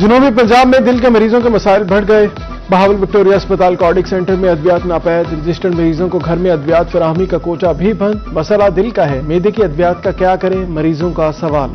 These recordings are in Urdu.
جنوبی پنجاب میں دل کے مریضوں کے مسائل بڑھ گئے۔ بہاول وکٹوریہ اسپتال کارڈک سینٹر میں ادویات ناپید، رجسٹرڈ مریضوں کو گھر میں ادویات فراہمی کا کوٹہ بھی بند۔ مسئلہ دل کا ہے، معدے کی ادویات کا کیا کریں، مریضوں کا سوال۔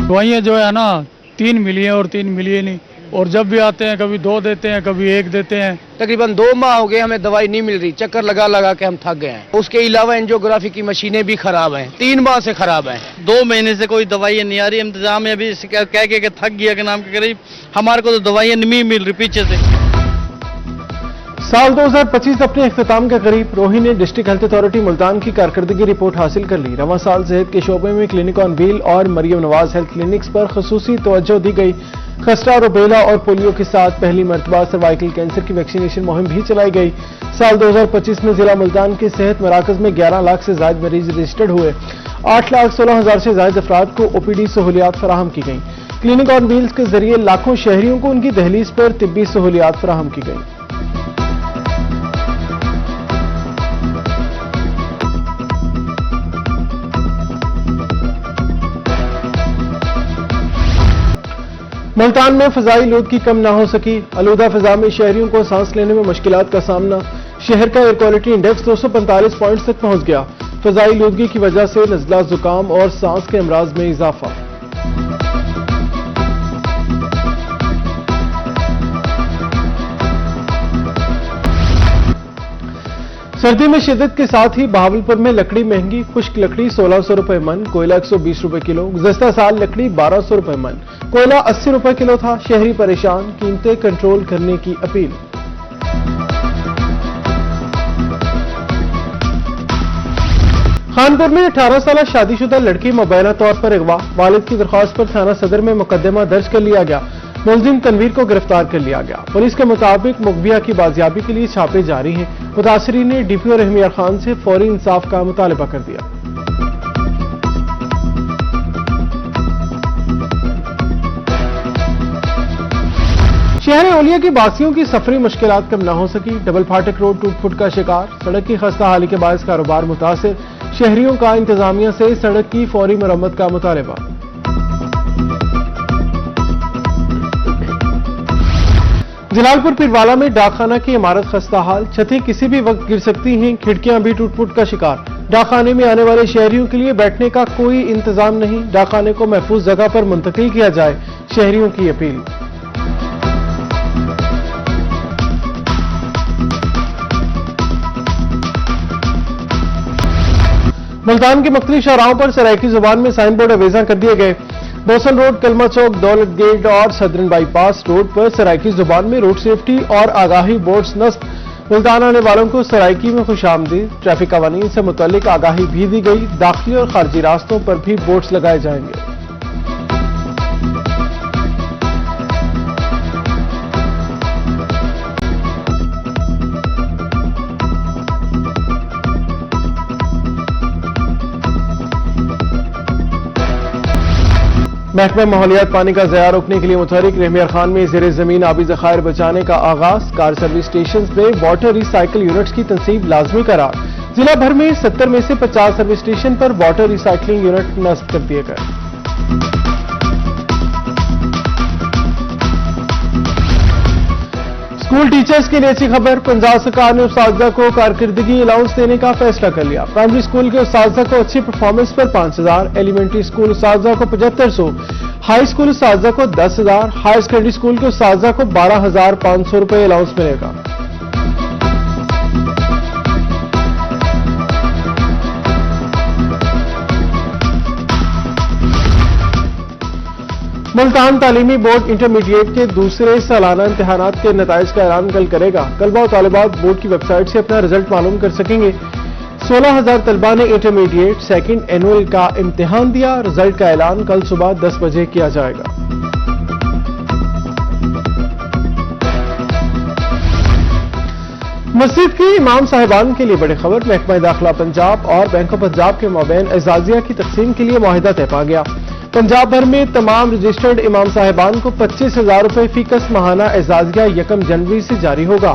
دوائیاں جو ہے نا 3 ملی ہیں اور 3 ملی نہیں، اور جب بھی آتے ہیں کبھی 2 دیتے ہیں کبھی 1 دیتے ہیں۔ تقریباً 2 ماہ ہو گئے ہمیں دوائی نہیں مل رہی، چکر لگا لگا کے ہم تھک گئے ہیں۔ اس کے علاوہ انجیوگرافی کی مشینیں بھی خراب ہیں، 3 ماہ سے خراب ہیں۔ 2 مہینے سے کوئی دوائی نہیں آ رہی، انتظام ہے ابھی کہہ کے تھک گیا کے نام کے قریب، ہمارے کو تو دوائیاں نہیں مل رہی پیچھے سے۔ سال 2025 اپنے اختتام کے قریب، روہی نے ڈسٹرکٹ ہیلتھ اتھارٹی ملتان کی کارکردگی رپورٹ حاصل کر لی۔ رواں سال صحت کے شعبے میں کلینک آن ویل اور مریم نواز ہیلتھ کلینکس پر خصوصی توجہ دی گئی۔ خسرہ، روبیلا اور پولیو کے ساتھ پہلی مرتبہ سروائیکل کینسر کی ویکسینیشن مہم بھی چلائی گئی۔ سال 2025 میں ضلع ملتان کے صحت مراکز میں 11 لاکھ سے زائد مریض رجسٹرڈ ہوئے۔ 8,16,000 سے زائد افراد کو او پی ڈی سہولیات فراہم کی گئیں۔ کلینک آن ویلز کے ذریعے لاکھوں شہریوں کو ان کی دہلیز پر طبی سہولیات فراہم کی گئیں۔ ملتان میں فضائی آلودگی کم نہ ہو سکی، آلودہ فضا میں شہریوں کو سانس لینے میں مشکلات کا سامنا۔ شہر کا ایئر کوالٹی انڈیکس 245 پوائنٹس تک پہنچ گیا۔ فضائی آلودگی کی وجہ سے نزلہ، زکام اور سانس کے امراض میں اضافہ۔ سردی میں شدت کے ساتھ ہی بہاولپور میں لکڑی مہنگی، خشک لکڑی 1,600 روپے من، کوئلہ 120 روپے کلو۔ گزشتہ سال لکڑی 1,200 روپے من، کوئلہ 80 روپے کلو تھا۔ شہری پریشان، قیمتیں کنٹرول کرنے کی اپیل۔ خانپور میں 18 سالہ شادی شدہ لڑکی مبینہ طور پر اغوا، والد کی درخواست پر تھانہ صدر میں مقدمہ درج کر لیا گیا۔ ملزم تنویر کو گرفتار کر لیا گیا۔ پولیس کے مطابق مغبیہ کی بازیابی کے لیے چھاپے جاری ہیں۔ متاثرین نے ڈی پی او رحم یار خان سے فوری انصاف کا مطالبہ کر دیا۔ شہر اولیا کی باقیوں کی سفری مشکلات کم نہ ہو سکی، ڈبل پھاٹک روڈ ٹوٹ پھوٹ کا شکار، سڑک کی خستہ حالی کے باعث کاروبار متاثر، شہریوں کا انتظامیہ سے سڑک کی فوری مرمت کا مطالبہ۔ جلال پور پیروالا میں ڈاک خانہ کی عمارت خستہ حال، چھتیں کسی بھی وقت گر سکتی ہیں، کھڑکیاں بھی ٹوٹ پھوٹ کا شکار۔ ڈاک خانے میں آنے والے شہریوں کے لیے بیٹھنے کا کوئی انتظام نہیں، ڈاک خانے کو محفوظ جگہ پر منتقل کیا جائے، شہریوں کی اپیل۔ ملتان کے مختلف شاہراہوں پر سرائیکی زبان میں سائن بورڈ اویزاں کر دیے گئے۔ بوسن روڈ، کلمہ چوک، دولت گیٹ اور صدرن بائی پاس روڈ پر سرائیکی زبان میں روڈ سیفٹی اور آگاہی بورڈز نصب۔ ملتان آنے والوں کو سرائیکی میں خوش آمدید، ٹریفک قوانین سے متعلق آگاہی بھی دی گئی۔ داخلی اور خارجی راستوں پر بھی بورڈز لگائے جائیں گے۔ محکمہ ماحولیات پانی کا ضیاع روکنے کے لیے متحرک، رحم یار خان میں زیر زمین آبی ذخائر بچانے کا آغاز، کار سروس اسٹیشنز میں واٹر ری سائیکل یونٹس کی تنصیب لازمی قرار۔ ضلع بھر میں 70 میں سے 50 سروس اسٹیشن پر واٹر ری سائیکلنگ یونٹ نصب کر دیے گئے۔ اسکول ٹیچرز کی نیچی خبر، پنجاب سرکار نے اساتذہ کو کارکردگی الاؤنس دینے کا فیصلہ کر لیا۔ پرائمری اسکول کے اساتذہ کو اچھی پرفارمنس پر 5,000، ایلیمنٹری اسکول اساتذہ کو 7500، ہائی اسکول اساتذہ کو 10,000، ہائر سیکنڈری اسکول کے اساتذہ کو 12,500 روپے الاؤنس ملے گا۔ ملتان تعلیمی بورڈ انٹرمیڈیٹ کے دوسرے سالانہ امتحانات کے نتائج کا اعلان کل کرے گا۔ طلبہ و طالبات بورڈ کی ویب سائٹ سے اپنا رزلٹ معلوم کر سکیں گے۔ 16,000 طلبہ نے انٹرمیڈیٹ سیکنڈ اینول کا امتحان دیا۔ رزلٹ کا اعلان کل صبح 10 بجے کیا جائے گا۔ مسجد کی امام صاحبان کے لیے بڑی خبر، محکمہ داخلہ پنجاب اور بینک آف پنجاب کے مابین اعزازیہ کی تقسیم کے لیے معاہدہ طے پا گیا۔ پنجاب بھر میں تمام رجسٹرڈ امام صاحبان کو 25,000 روپے فی کس ماہانہ اعزازیہ 1 جنوری سے جاری ہوگا۔